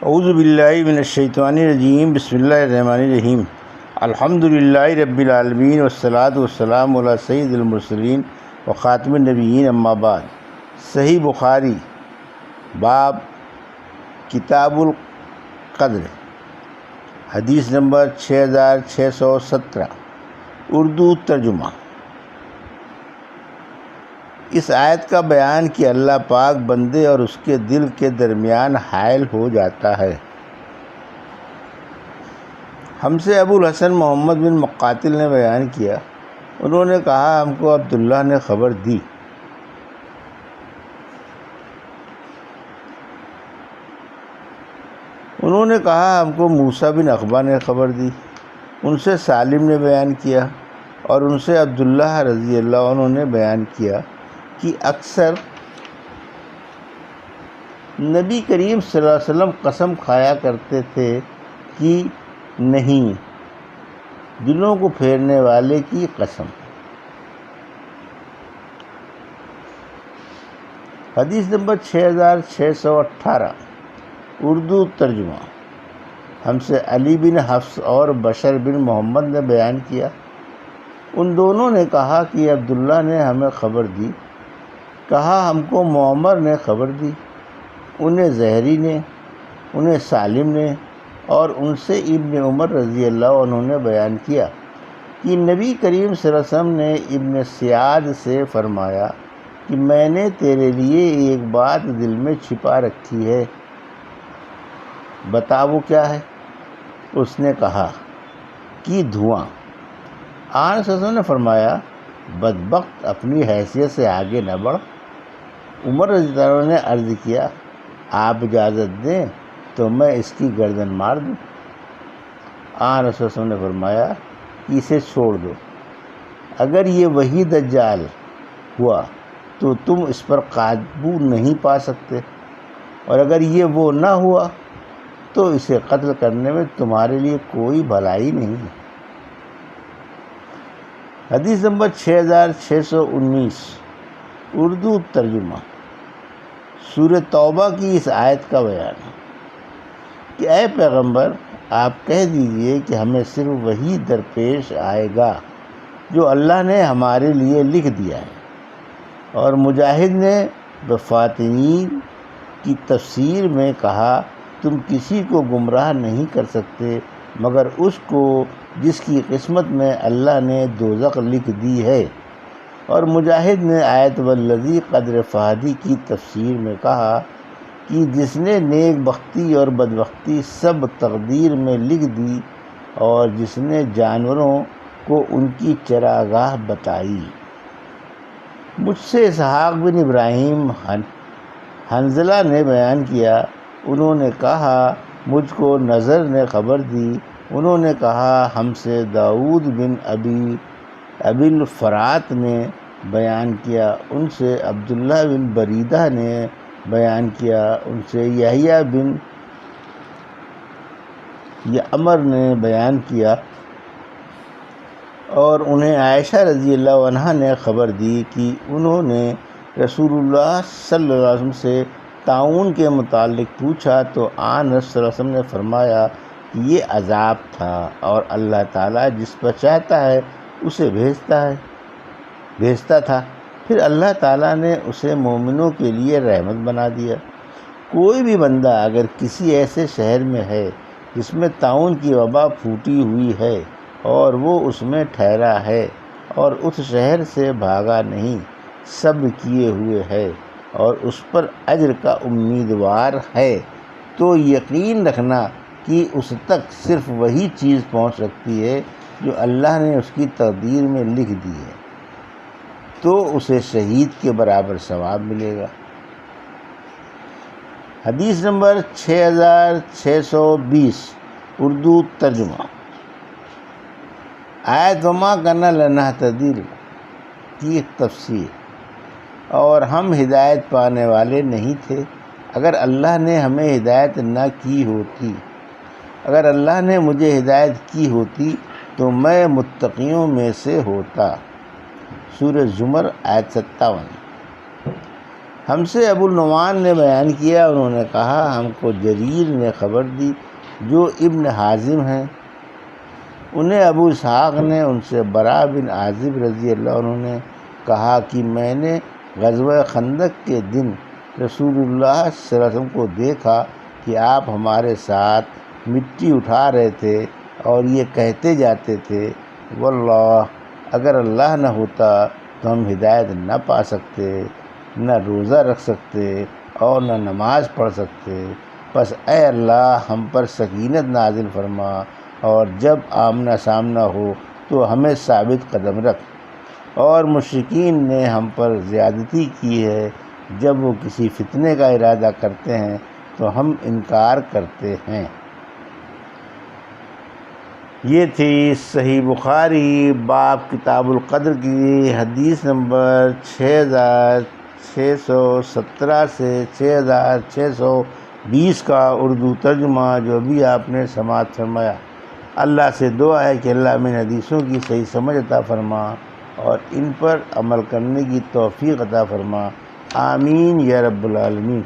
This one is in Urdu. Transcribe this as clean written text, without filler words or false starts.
اعوذ باللہ من الشیطان الرجیم، بسم اللہ الرحمن الرحیم۔ الحمد للہ رب العالمین والصلاۃ والسلام علی سید المرسلین وخاتم النبیین، اما بعد۔ صحیح بخاری باب کتاب القدر، حدیث نمبر 6617، اردو ترجمہ۔ اس آیت کا بیان کہ اللہ پاک بندے اور اس کے دل کے درمیان حائل ہو جاتا ہے۔ ہم سے ابو الحسن محمد بن مقاتل نے بیان کیا، انہوں نے کہا ہم کو عبداللہ نے خبر دی۔ انہوں نے کہا ہم کو موسیٰ بن عقبہ نے خبر دی۔ ان سے سالم نے بیان کیا اور ان سے عبداللہ رضی اللہ عنہ نے بیان کیا کہ اکثر نبی کریم صلی اللہ علیہ وسلم قسم کھایا کرتے تھے کہ نہیں، دلوں کو پھیرنے والے کی قسم۔ حدیث نمبر 6618، اردو ترجمہ۔ ہم سے علی بن حفص اور بشر بن محمد نے بیان کیا، ان دونوں نے کہا کہ عبداللہ نے ہمیں خبر دی، کہا ہم کو معمر نے خبر دی، انہیں زہری نے، انہیں سالم نے اور ان سے ابن عمر رضی اللہ عنہ نے بیان کیا کہ نبی کریم صلی اللہ علیہ وسلم نے ابن سیاد سے فرمایا کہ میں نے تیرے لیے ایک بات دل میں چھپا رکھی ہے، بتا وہ کیا ہے؟ اس نے کہا کہ دھواں۔ آن صلی اللہ علیہ وسلم نے فرمایا بدبخت، اپنی حیثیت سے آگے نہ بڑھ۔ عمر رضی اللہ عنہ نے عرض کیا آپ اجازت دیں تو میں اس کی گردن مار دوں۔ آن رسول اللہ نے فرمایا کہ اسے چھوڑ دو، اگر یہ وہی دجال ہوا تو تم اس پر قابو نہیں پا سکتے، اور اگر یہ وہ نہ ہوا تو اسے قتل کرنے میں تمہارے لیے کوئی بھلائی نہیں ہے۔ حدیث نمبر 6619، اردو ترجمہ۔ سورہ توبہ کی اس آیت کا بیان ہے کہ اے پیغمبر، آپ کہہ دیجئے کہ ہمیں صرف وہی درپیش آئے گا جو اللہ نے ہمارے لیے لکھ دیا ہے۔ اور مجاہد نے بفاطنین کی تفسیر میں کہا تم کسی کو گمراہ نہیں کر سکتے مگر اس کو جس کی قسمت میں اللہ نے دوزخ لکھ دی ہے۔ اور مجاہد نے آیت والذی قدر فہدی کی تفسیر میں کہا کہ جس نے نیک بختی اور بدبختی سب تقدیر میں لکھ دی اور جس نے جانوروں کو ان کی چراگاہ بتائی۔ مجھ سے اسحاق بن ابراہیم حنظلہ نے بیان کیا، انہوں نے کہا مجھ کو نظر نے خبر دی، انہوں نے کہا ہم سے داؤد بن ابی الفرات نے بیان کیا، ان سے عبداللہ بن بریدہ نے بیان کیا، ان سے یحییٰ بن یعمر نے بیان کیا، اور انہیں عائشہ رضی اللہ عنہا نے خبر دی کہ انہوں نے رسول اللہ صلی اللہ علیہ وسلم سے طاعون کے متعلق پوچھا تو آن صلی اللہ علیہ وسلم نے فرمایا کہ یہ عذاب تھا اور اللہ تعالیٰ جس پر چاہتا ہے اسے بھیجتا تھا، پھر اللہ تعالیٰ نے اسے مومنوں کے لیے رحمت بنا دیا۔ کوئی بھی بندہ اگر کسی ایسے شہر میں ہے جس میں طاعون کی وبا پھوٹی ہوئی ہے اور وہ اس میں ٹھہرا ہے اور اس شہر سے بھاگا نہیں، صبر کیے ہوئے ہے اور اس پر اجر کا امیدوار ہے، تو یقین رکھنا کہ اس تک صرف وہی چیز پہنچ سکتی ہے جو اللہ نے اس کی تقدیر میں لکھ دی ہے، تو اسے شہید کے برابر ثواب ملے گا۔ حدیث نمبر 6620، اردو ترجمہ۔ آیت وما کنا لنہتدی کی تفسیر۔ اور ہم ہدایت پانے والے نہیں تھے اگر اللہ نے ہمیں ہدایت نہ کی ہوتی، اگر اللہ نے مجھے ہدایت کی ہوتی تو میں متقیوں میں سے ہوتا۔ سورہ زمر آیت 57۔ ہم سے ابو النعمان نے بیان کیا، انہوں نے کہا ہم کو جریر نے خبر دی جو ابن حازم ہیں، انہیں ابو اسحاق نے ان سے براء بن عازب رضی اللہ عنہ نے کہا کہ میں نے غزوہ خندق کے دن رسول اللہ صلی اللہ علیہ وسلم کو دیکھا کہ آپ ہمارے ساتھ مٹی اٹھا رہے تھے اور یہ کہتے جاتے تھے واللہ اگر اللہ نہ ہوتا تو ہم ہدایت نہ پا سکتے، نہ روزہ رکھ سکتے اور نہ نماز پڑھ سکتے، پس اے اللہ ہم پر سکینت نازل فرما اور جب آمنا سامنا ہو تو ہمیں ثابت قدم رکھ۔ اور مشرکین نے ہم پر زیادتی کی ہے، جب وہ کسی فتنے کا ارادہ کرتے ہیں تو ہم انکار کرتے ہیں۔ یہ تھی صحیح بخاری باب کتاب القدر کی حدیث نمبر 6617 سے 6620 کا اردو ترجمہ جو ابھی آپ نے سماعت فرمایا۔ اللہ سے دعا ہے کہ اللہ میں حدیثوں کی صحیح سمجھ عطا فرما اور ان پر عمل کرنے کی توفیق عطا فرما، آمین یا رب العالمین۔